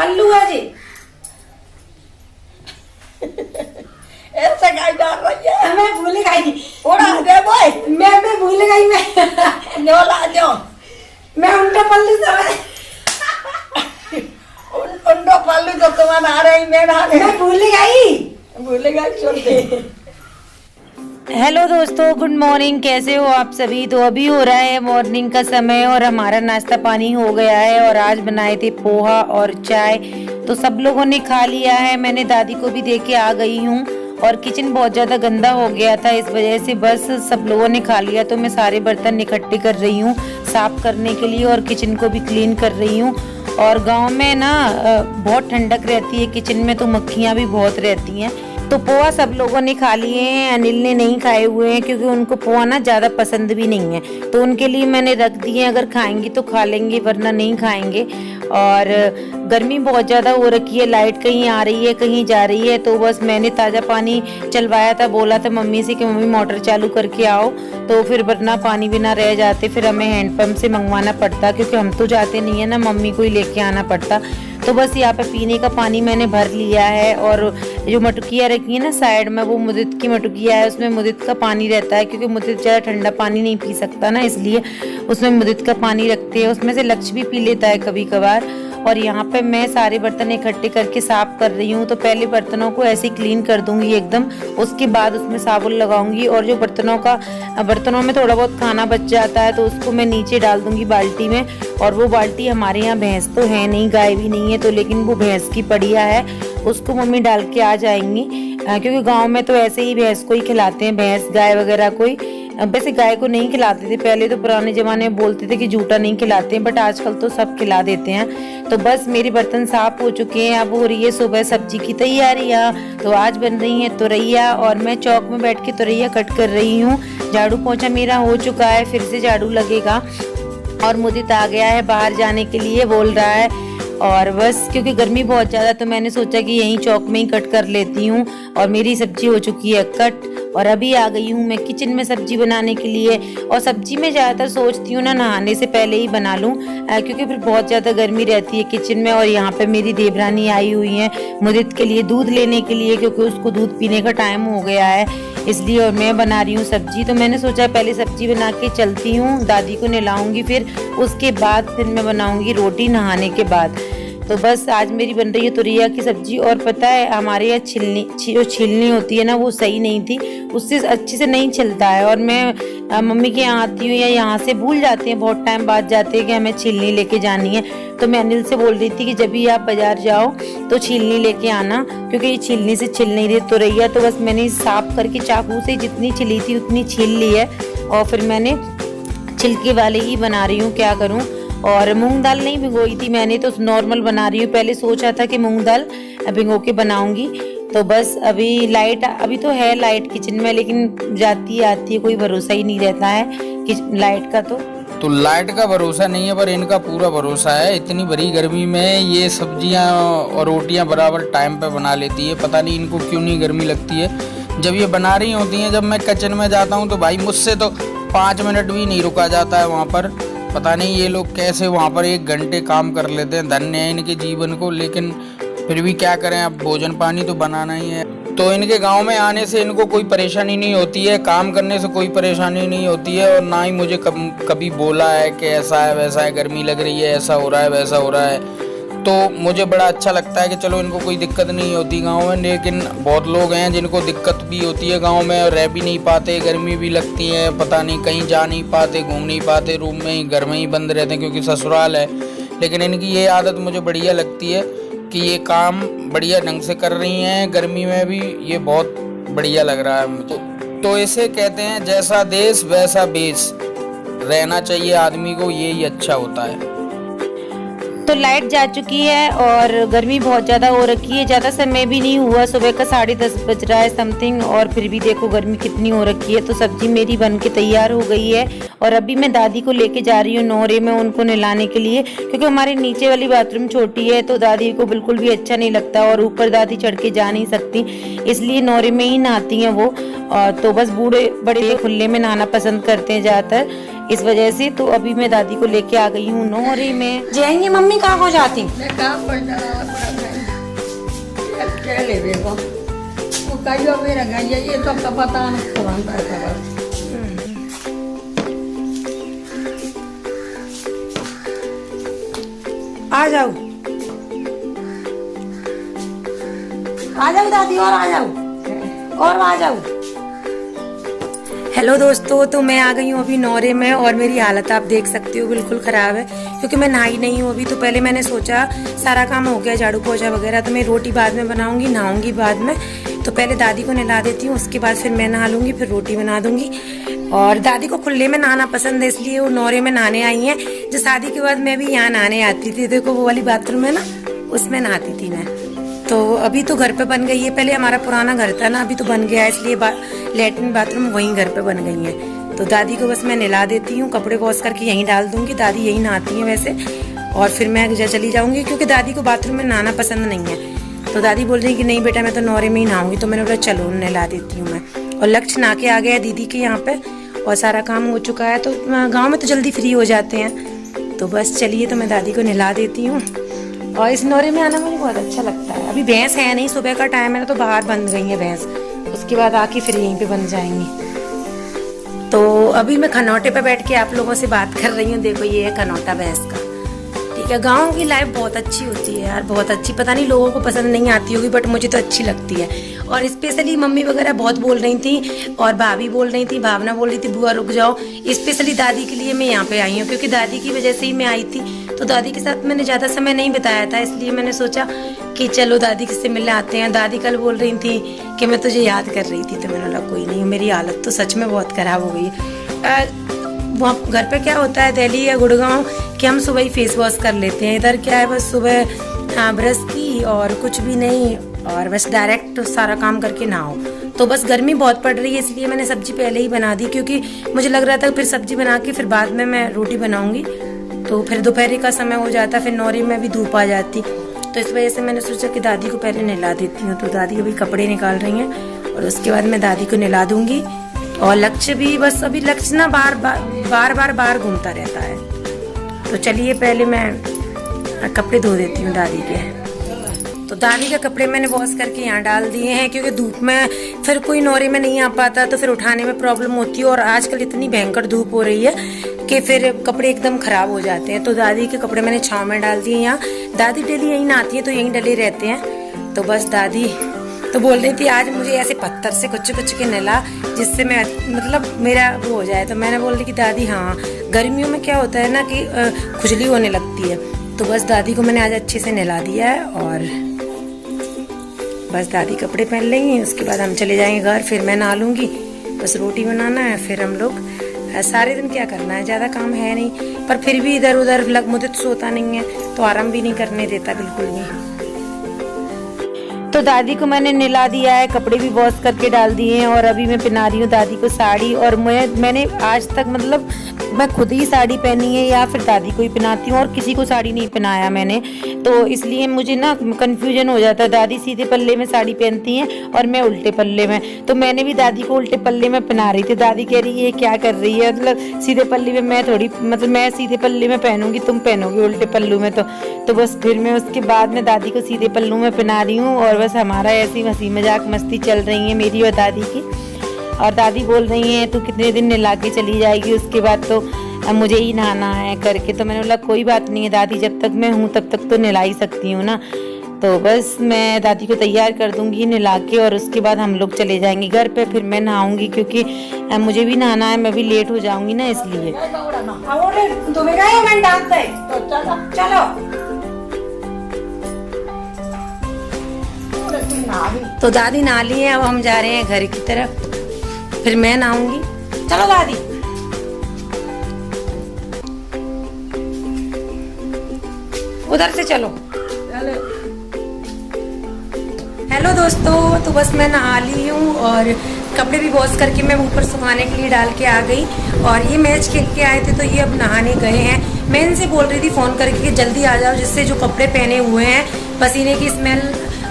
पल्लू है जी। ऐसे गाय डाल रही है। मैं भूल गई। उड़ा दे बॉय। मैं भूल गई। मैं ला जाओ। मैं उल्टा पल्लू समझ। उंडो पल्लू तो तुम्हारा आ रही मैं भूल गई। भूलेगा छोड़। हेलो दोस्तों, गुड मॉर्निंग। कैसे हो आप सभी? तो अभी हो रहा है मॉर्निंग का समय और हमारा नाश्ता पानी हो गया है। और आज बनाए थे पोहा और चाय, तो सब लोगों ने खा लिया है। मैंने दादी को भी दे के आ गई हूँ। और किचन बहुत ज़्यादा गंदा हो गया था, इस वजह से बस सब लोगों ने खा लिया। तो मैं सारे बर्तन इकट्ठे कर रही हूँ साफ करने के लिए और किचन को भी क्लीन कर रही हूँ। और गांव में ना बहुत ठंडक रहती है, किचन में तो मक्खियाँ भी बहुत रहती हैं। तो पोहा सब लोगों ने खा लिए हैं, अनिल ने नहीं खाए हुए हैं क्योंकि उनको पोहा ना ज़्यादा पसंद भी नहीं है। तो उनके लिए मैंने रख दिए, अगर खाएंगे तो खा लेंगे वरना नहीं खाएंगे। और गर्मी बहुत ज़्यादा हो रखी है, लाइट कहीं आ रही है कहीं जा रही है। तो बस मैंने ताज़ा पानी चलवाया था, बोला था मम्मी से कि मम्मी मोटर चालू करके आओ, तो फिर वरना पानी भी ना रह जाते, फिर हमें हैंडपम्प से मंगवाना पड़ता क्योंकि हम तो जाते नहीं है ना, मम्मी को ही लेके आना पड़ता। तो बस यहाँ पे पीने का पानी मैंने भर लिया है। और जो मटुकिया रखी है ना साइड में, वो मुदित की मटुकिया है, उसमें मुदित का पानी रहता है क्योंकि मुदित ज़्यादा ठंडा पानी नहीं पी सकता ना, इसलिए उसमें मुदित का पानी रखते हैं। उसमें से लक्ष्य भी पी लेता है कभी कभार। और यहाँ पे मैं सारे बर्तन इकट्ठे करके साफ कर रही हूँ। तो पहले बर्तनों को ऐसे क्लीन कर दूंगी एकदम, उसके बाद उसमें साबुन लगाऊंगी। और जो बर्तनों में थोड़ा बहुत खाना बच जाता है तो उसको मैं नीचे डाल दूंगी बाल्टी में। और वो बाल्टी हमारे यहाँ भैंस तो है नहीं, गाय भी नहीं है, तो लेकिन वो भैंस की पड़िया है, उसको मम्मी डाल के आ जाएंगी। क्योंकि गाँव में तो ऐसे ही भैंस को ही खिलाते हैं, भैंस गाय वगैरह कोई। वैसे गाय को नहीं खिलाते थे पहले, तो पुराने जमाने में बोलते थे कि झूठा नहीं खिलाते हैं, बट आजकल तो सब खिला देते हैं। तो बस मेरे बर्तन साफ हो चुके हैं। अब हो रही है सुबह सब्जी की तैयारियां। तो आज बन रही है तुरैया और मैं चौक में बैठ के तुरैया कट कर रही हूँ। झाड़ू पोछा मेरा हो चुका है, फिर से झाड़ू लगेगा। और मुदित आ गया है बाहर जाने के लिए, बोल रहा है। और बस क्योंकि गर्मी बहुत ज़्यादा, तो मैंने सोचा कि यहीं चौक में ही कट कर लेती हूँ। और मेरी सब्जी हो चुकी है कट। और अभी आ गई हूँ मैं किचन में सब्जी बनाने के लिए। और सब्जी में ज़्यादातर सोचती हूँ ना नहाने से पहले ही बना लूँ, क्योंकि फिर बहुत ज़्यादा गर्मी रहती है किचन में। और यहाँ पे मेरी देवरानी आई हुई है मुदित के लिए दूध लेने के लिए, क्योंकि उसको दूध पीने का टाइम हो गया है इसलिए। और मैं बना रही हूँ सब्जी, तो मैंने सोचा पहले सब्जी बना के चलती हूँ, दादी को नहलाऊंगी, फिर उसके बाद फिर मैं बनाऊंगी रोटी नहाने के बाद। तो बस आज मेरी बन रही है तुरैया की सब्जी। और पता है हमारे यहाँ जो छीलनी होती है ना, वो सही नहीं थी, उससे अच्छे से नहीं छिलता है। और मैं मम्मी के यहाँ आती हूँ या यहाँ से भूल जाती हैं, बहुत टाइम बाद जाते हैं कि हमें छीलनी लेके जानी है। तो मैं अनिल से बोल रही थी कि जब भी आप बाजार जाओ तो छीलनी लेके आना, क्योंकि ये छीलनी से छिल नहीं रही तुरैया। तो बस मैंने साफ करके चाकू से जितनी छिली थी उतनी छील ली है। और फिर मैंने छिलके वाले ही बना रही हूँ, क्या करूँ। और मूंग दाल नहीं भिगोई थी मैंने, तो नॉर्मल बना रही हूँ। पहले सोचा था कि मूंग दाल भिगो के बनाऊंगी। तो बस अभी तो है लाइट किचन में, लेकिन जाती आती है, कोई भरोसा ही नहीं रहता है कि लाइट का। तो लाइट का भरोसा नहीं है, पर इनका पूरा भरोसा है। इतनी बड़ी गर्मी में ये सब्जियां और रोटियां बराबर टाइम पे बना लेती है। पता नहीं इनको क्यों नहीं गर्मी लगती है जब ये बना रही होती हैं। जब मैं किचन में जाता हूँ तो भाई मुझसे तो 5 मिनट भी नहीं रुका जाता है वहाँ पर। पता नहीं ये लोग कैसे वहाँ पर 1 घंटे काम कर लेते हैं, धन्य है इनके जीवन को। लेकिन फिर भी क्या करें, अब भोजन पानी तो बनाना ही है। तो इनके गांव में आने से इनको कोई परेशानी नहीं होती है, काम करने से कोई परेशानी नहीं होती है। और ना ही मुझे कभी बोला है कि ऐसा है वैसा है, गर्मी लग रही है, ऐसा हो रहा है वैसा हो रहा है। तो मुझे बड़ा अच्छा लगता है कि चलो इनको कोई दिक्कत नहीं होती गांव में। लेकिन बहुत लोग हैं जिनको दिक्कत भी होती है गांव में और रह भी नहीं पाते, गर्मी भी लगती है, पता नहीं कहीं जा नहीं पाते, घूम नहीं पाते, रूम में ही घर में ही बंद रहते हैं क्योंकि ससुराल है। लेकिन इनकी ये आदत मुझे बढ़िया लगती है कि ये काम बढ़िया ढंग से कर रही हैं गर्मी में भी, ये बहुत बढ़िया लग रहा है मुझे। तो इसे कहते हैं जैसा देश वैसा बेस, रहना चाहिए आदमी को, यही अच्छा होता है। तो लाइट जा चुकी है और गर्मी बहुत ज़्यादा हो रखी है, ज़्यादा समय भी नहीं हुआ, सुबह का 10:30 बज रहा है समथिंग। और फिर भी देखो गर्मी कितनी हो रखी है। तो सब्जी मेरी बन के तैयार हो गई है। और अभी मैं दादी को लेके जा रही हूँ नौरे में उनको नहलाने के लिए, क्योंकि हमारे नीचे वाली बाथरूम छोटी है तो दादी को बिल्कुल भी अच्छा नहीं लगता और ऊपर दादी चढ़ के जा नहीं सकती, इसलिए नौरे में ही नहाती हैं वो। तो बस बूढ़े बड़े खुले में नहाना पसंद करते हैं ज़्यादातर, इस वजह से। तो अभी मैं दादी को लेके आ गई हूँ नौरे में। जाएंगे मम्मी कहाँ हो जाती? मैं काम पर क्या ले देखो वो कहियो मेरा गई ये तो का पता नहीं कौन था। आ जाओ दादी, और आ जाओ और आ जाओ। हेलो दोस्तों, तो मैं आ गई हूँ अभी नौरे में और मेरी हालत आप देख सकते हो बिल्कुल ख़राब है क्योंकि मैं नहाई नहीं हूँ अभी। तो पहले मैंने सोचा सारा काम हो गया झाड़ू पोछा वगैरह, तो मैं रोटी बाद में बनाऊंगी, नहाऊंगी बाद में। तो पहले दादी को नहला देती हूँ, उसके बाद फिर मैं नहा लूँगी, फिर रोटी बना दूँगी। और दादी को खुले में नहाना पसंद है, इसलिए वो नौरे में नहाने आई हैं। जो शादी के बाद मैं भी यहाँ नहाने आती थी, देखो वो वाली बाथरूम है ना, उसमें नहाती थी मैं। तो अभी तो घर पे बन गई है, पहले हमारा पुराना घर था ना, अभी तो बन गया है, इसलिए लेटरिन बाथरूम वहीं घर पे बन गई है। तो दादी को बस मैं नहला देती हूँ, कपड़े वॉश करके यहीं डाल दूंगी, दादी यहीं नहाती हैं वैसे। और फिर मैं चली जाऊंगी क्योंकि दादी को बाथरूम में नहाना पसंद नहीं है। तो दादी बोल रही कि नहीं बेटा मैं तो नौरे में ही नहाऊंगी, तो मैंने बोला चलो नहला देती हूँ मैं। और लक्ष्य नहा के आ गया दीदी के यहाँ पे और सारा काम हो चुका है। तो गाँव में तो जल्दी फ्री हो जाते हैं। तो बस चलिए, तो मैं दादी को नहला देती हूँ। और इस नौरे में आना मुझे बहुत अच्छा लगता है। अभी भैंस है नहीं, सुबह का टाइम है ना, तो बाहर बंद गई है भैंस, उसके बाद आके फिर यहीं पे बन जाएंगी। तो अभी मैं खनौटे पे बैठ के आप लोगों से बात कर रही हूँ। देखो ये है खनौटा भैंस का, ठीक है। गाँव की लाइफ बहुत अच्छी होती है यार, बहुत अच्छी। पता नहीं लोगों को पसंद नहीं आती होगी, बट मुझे तो अच्छी लगती है। और स्पेशली मम्मी वगैरह बहुत बोल रही थी और भाभी बोल रही थी, भावना बोल रही थी बुआ रुक जाओ। स्पेशली दादी के लिए मैं यहाँ पे आई हूँ क्योंकि दादी की वजह से ही मैं आई थी। तो दादी के साथ मैंने ज़्यादा समय नहीं बिताया था, इसलिए मैंने सोचा कि चलो दादी से मिलने आते हैं। दादी कल बोल रही थी कि मैं तुझे याद कर रही थी, तो मैंने बोला कोई नहीं, मेरी हालत तो सच में बहुत ख़राब हो गई है। वहाँ घर पे क्या होता है दिल्ली या गुड़गांव कि हम सुबह ही फेस वॉश कर लेते हैं। इधर क्या है बस सुबह ब्रश की और कुछ भी नहीं, और बस डायरेक्ट सारा काम करके नहाओ। तो बस गर्मी बहुत पड़ रही है, इसलिए मैंने सब्जी पहले ही बना दी क्योंकि मुझे लग रहा था फिर सब्जी बना के फिर बाद में मैं रोटी बनाऊंगी तो फिर दोपहर का समय हो जाता, फिर नौरे में भी धूप आ जाती। तो इस वजह से मैंने सोचा कि दादी को पहले नहला देती हूँ। तो दादी अभी कपड़े निकाल रही हैं और उसके बाद मैं दादी को नहला दूंगी। और लक्ष्य भी बस, अभी लक्ष्य ना बार घूमता रहता है। तो चलिए पहले मैं कपड़े धो देती हूँ दादी के। तो दादी के कपड़े मैंने वॉश करके यहाँ डाल दिए हैं क्योंकि धूप में फिर कोई नौरे में नहीं आ पाता, तो फिर उठाने में प्रॉब्लम होती है। और आजकल इतनी भयंकर धूप हो रही है कि फिर कपड़े एकदम खराब हो जाते हैं। तो दादी के कपड़े मैंने छाँव में डाल दिए यहाँ। दादी डेली यहीं नहाती है तो यहीं डले रहते हैं। तो बस दादी तो बोल रही थी आज मुझे ऐसे पत्थर से कुछ के नहला जिससे मैं मतलब मेरा वो हो जाए। तो मैंने बोल रही कि दादी हाँ, गर्मियों में क्या होता है ना कि खुजली होने लगती है। तो बस दादी को मैंने आज अच्छे से नहला दिया है और बस दादी कपड़े पहन लेंगी, उसके बाद हम चले जाएंगे घर। फिर मैं नहा लूँगी, बस रोटी बनाना है, फिर हम लोग सारे दिन क्या करना है, ज़्यादा काम है नहीं। पर फिर भी इधर उधर मुझे तो सोता नहीं है, तो आराम भी नहीं करने देता बिल्कुल भी। तो दादी को मैंने नहला दिया है, कपड़े भी वॉश करके डाल दिए हैं और अभी मैं पहना रही हूँ दादी को साड़ी। और मैंने आज तक मतलब मैं खुद ही साड़ी पहनी है या फिर दादी को ही पहनाती हूँ और किसी को साड़ी नहीं पहनाया मैंने। तो इसलिए मुझे ना कंफ्यूजन हो जाता है। दादी सीधे पल्ले में साड़ी पहनती हैं और मैं उल्टे पल्ले में। तो मैंने भी दादी को उल्टे पल्ले में पहना रही थी। दादी कह रही है ये क्या कर रही है, मतलब सीधे पल्ले में मैं थोड़ी, मतलब मैं सीधे पल्ले में पहनूंगी, तुम पहनोगी उल्टे पल्लू में। तो बस फिर मैं उसके बाद में दादी को सीधे पल्लू में पहना रही हूँ और बस हमारा ऐसी हंसी मजाक मस्ती चल रही है मेरी और दादी की। और दादी बोल रही हैं तू कितने दिन नहला के चली जाएगी, उसके बाद तो मुझे ही नहाना है करके। तो मैंने बोला कोई बात नहीं है दादी, जब तक मैं हूँ तब तक तो नहला ही सकती हूँ ना। तो बस मैं दादी को तैयार कर दूंगी नहला के और उसके बाद हम लोग चले जाएंगे घर पे। फिर मैं नहाऊंगी क्योंकि मुझे भी नहाना है, मैं भी लेट हो जाऊंगी ना इसलिए। तो दादी नहा ली है, अब हम जा रहे हैं घर की तरफ, फिर मैं नहाऊंगी। चलो दादी। उधर से चलो। हेलो दोस्तों, तो बस मैं नहा ली हूँ और कपड़े भी वॉश करके मैं ऊपर सुखाने के लिए डाल के आ गई। और ये मैच खेल के आए थे तो ये अब नहाने गए हैं। मैं इनसे बोल रही थी फ़ोन करके कि जल्दी आ जाओ, जिससे जो कपड़े पहने हुए हैं पसीने की स्मेल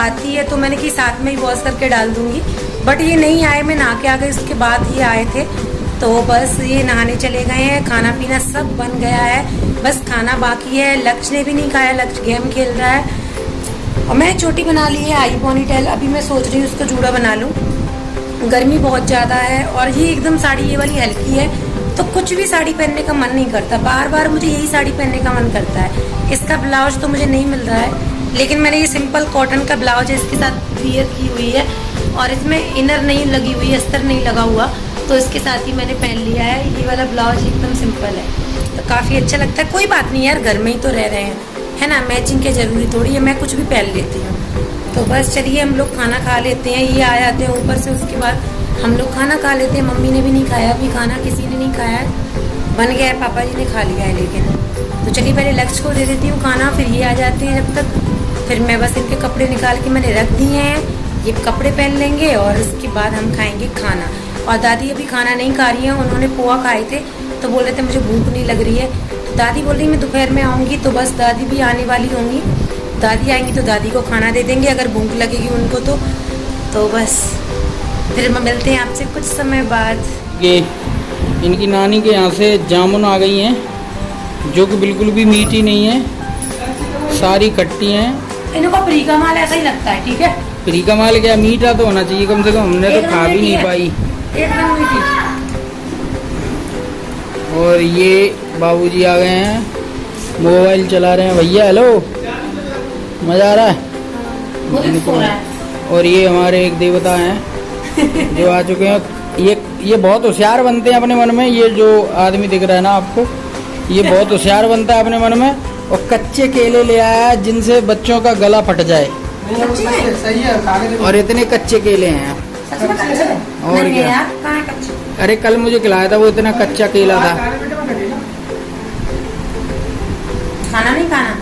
आती है। तो मैंने कि साथ में ही वॉश करके डाल दूँगी, बट ये नहीं आए। मैं नहा के आ गई, उसके बाद ये आए थे। तो बस ये नहाने चले गए हैं, खाना पीना सब बन गया है, बस खाना बाकी है। लक्ष्य ने भी नहीं खाया, लक्ष्य गेम खेल रहा है और मैंने चोटी बना ली है, आई पोनीटेल। अभी मैं सोच रही हूँ उसको जूड़ा बना लूँ, गर्मी बहुत ज़्यादा है और ये एकदम साड़ी ये वाली हल्की है तो कुछ भी साड़ी पहनने का मन नहीं करता, बार बार मुझे यही साड़ी पहनने का मन करता है। इसका ब्लाउज तो मुझे नहीं मिल रहा है, लेकिन मैंने ये सिंपल कॉटन का ब्लाउज है इसके साथ वियर की हुई है और इसमें इनर नहीं लगी हुई है, अस्तर नहीं लगा हुआ, तो इसके साथ ही मैंने पहन लिया है। ये वाला ब्लाउज एकदम सिंपल है तो काफ़ी अच्छा लगता है। कोई बात नहीं यार, घर में ही तो रह रहे हैं, है ना, मैचिंग के ज़रूरी थोड़ी है, मैं कुछ भी पहन लेती हूँ। तो बस चलिए हम लोग खाना खा लेते हैं, ये आ जाते हैं ऊपर से, उसके बाद हम लोग खाना खा लेते हैं। मम्मी ने भी नहीं खाया अभी खाना, किसी ने नहीं खाया है, बन गया है, पापा जी ने खा लिया है लेकिन। तो चलिए पहले लक्ष्य को दे देती हूँ खाना, फिर ये आ जाते हैं जब तक, फिर मैं बस इनके कपड़े निकाल के मैंने रख दिए हैं, ये कपड़े पहन लेंगे और उसके बाद हम खाएंगे खाना। और दादी अभी खाना नहीं खा रही है, उन्होंने पोहा खाए थे तो बोल रहे थे मुझे भूख नहीं लग रही है, तो दादी बोल रही मैं दोपहर में आऊँगी, तो बस दादी भी आने वाली होंगी, दादी आएंगी तो दादी को खाना दे देंगे अगर भूख लगेगी उनको तो बस फिर हम मिलते हैं आपसे कुछ समय बाद। ये इनकी नानी के यहाँ से जामुन आ गई हैं जो कि बिल्कुल भी मीठी नहीं है, सारी खट्टी हैं। इनको प्री का माल ऐसा ही लगता है, ठीक है, प्री का माल क्या मीठा तो होना चाहिए कम से कम, हमने तो खा भी नहीं पाई। एकदम मीठी। और ये बाबूजी आ गए हैं, मोबाइल चला रहे हैं। भैया हेलो, मज़ा आ रहा है इनको। और ये हमारे एक देवता हैं जो आ चुके हैं। ये बहुत होशियार बनते हैं अपने मन में, ये जो आदमी दिख रहा है ना आपको, ये बहुत होशियार बनता है अपने मन में और कच्चे केले ले आया है जिनसे बच्चों का गला फट जाए। सही है, और इतने कच्चे केले हैं और क्या। अरे कल मुझे खिलाया था वो, इतना कच्चा केला था। खाना नहीं खाना,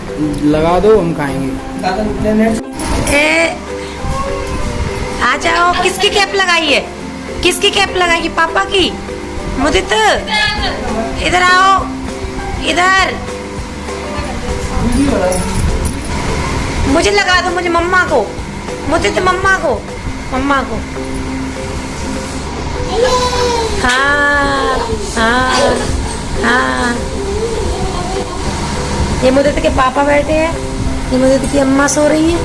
लगा दो हम खाएंगे। आ जाओ। किसकी कैप लगाई है, किसकी कैप लगाई, पापा की? मुदित इधर आओ, इधर मुझे लगा दो, मुझे मम्मा को, मुदित मम्मा को, मम्मा को। हाँ हाँ हाँ, ये मुदित के पापा बैठे हैं, ये मुदित की अम्मा सो रही है।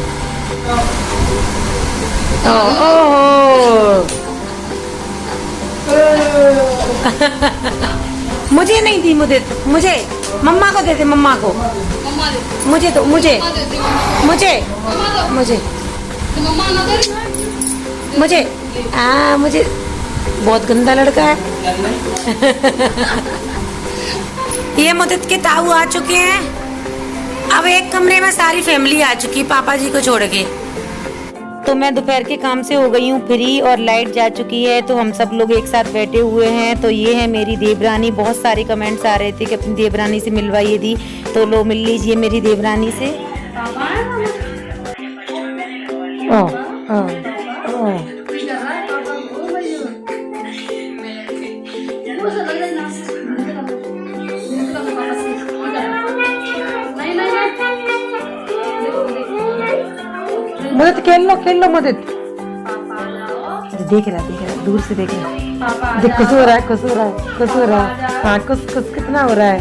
मुझे नहीं दी मुदित, मुझे मम्मा को दे दे, मम्मा को, मुझे तो मुझे मुझे मुझे मुझे मुझे बहुत गंदा लड़का है। ये मुदित के ताऊ आ चुके हैं, अब एक कमरे में सारी फैमिली आ चुकी, पापा जी को छोड़ के। तो मैं दोपहर के काम से हो गई हूँ फ्री और लाइट जा चुकी है, तो हम सब लोग एक साथ बैठे हुए हैं। तो ये है मेरी देवरानी, बहुत सारे कमेंट्स आ रहे थे कि अपनी देवरानी से मिलवाइए दी, तो लो मिल लीजिए मेरी देवरानी से। मुदित खेल लो मुदित। देख रहा दूर से देख रहा, देख खुश हो रहा है, खुश हो रहा है, खुश हो रहा है। हाँ खुश कितना हो रहा है।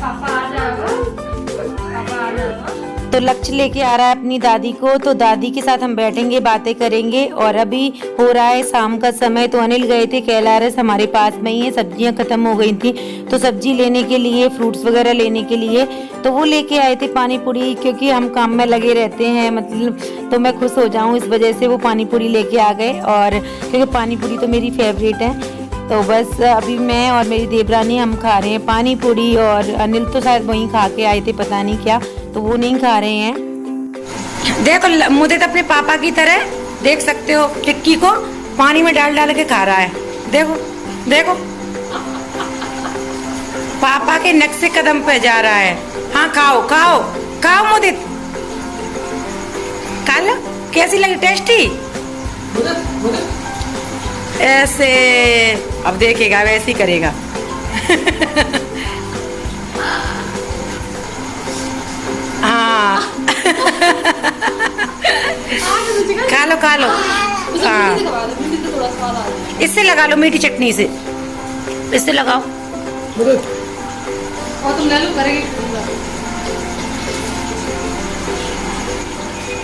तो लक्ष्य लेके आ रहा है अपनी दादी को, तो दादी के साथ हम बैठेंगे, बातें करेंगे। और अभी हो रहा है शाम का समय, तो अनिल गए थे कैलारस, हमारे पास में ही है, सब्जियां खत्म हो गई थी, तो सब्जी लेने के लिए, फ्रूट्स वगैरह लेने के लिए, तो वो लेके आए थे पानी पूरी, क्योंकि हम काम में लगे रहते हैं, मतलब तो मैं खुश हो जाऊं इस वजह से वो पानी पूरी लेके आ गए। और क्योंकि पानी पूरी तो मेरी फेवरेट है, तो बस अभी मैं और मेरी देवरानी हम खा रहे हैं पानी पूरी। और अनिल तो शायद वहीं खा के आए थे, पता नहीं क्या, तो वो नहीं खा रहे हैं। देखो मुदित अपने पापा की तरह, देख सकते हो, टिक्की को पानी में डाल डाल के खा रहा है। देखो देखो, पापा के नक्शे कदम पे जा रहा है। हाँ खाओ खाओ खाओ मुदित, खा लो, कैसी लगी, टेस्टी? ऐसे अब देखेगा, वैसे ही करेगा। हाँ खा लो खा लो, हाँ इससे लगा लो, मीठी चटनी से। इससे लगाओ। और तुम ले लो करेंगे।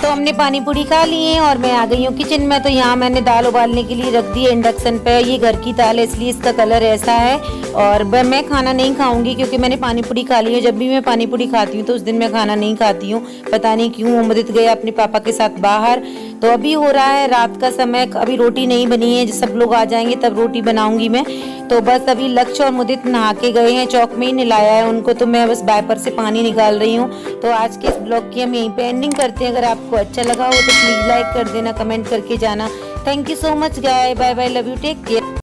तो हमने पानी पूरी खा ली है और मैं आ गई हूँ किचन में। तो यहाँ मैंने दाल उबालने के लिए रख दी है इंडक्शन पे। ये घर की दाल है इसलिए इसका कलर ऐसा है। और मैं खाना नहीं खाऊंगी क्योंकि मैंने पानी पूरी खा ली है। जब भी मैं पानी पूरी खाती हूँ तो उस दिन मैं खाना नहीं खाती हूँ, पता नहीं क्यों। उमरित गए अपने पापा के साथ बाहर। तो अभी हो रहा है रात का समय, अभी रोटी नहीं बनी है। जब सब लोग आ जाएंगे तब रोटी बनाऊंगी मैं। तो बस अभी लक्ष्य और मुदित नहा के गए हैं, चौक में ही नहलाया है उनको। तो मैं बस वाइपर से पानी निकाल रही हूँ। तो आज के इस ब्लॉग की हम यहीं पे एंडिंग करते हैं। अगर आपको अच्छा लगा हो तो प्लीज लाइक कर देना, कमेंट करके जाना। Thank you so much guys, bye bye, love you, take care.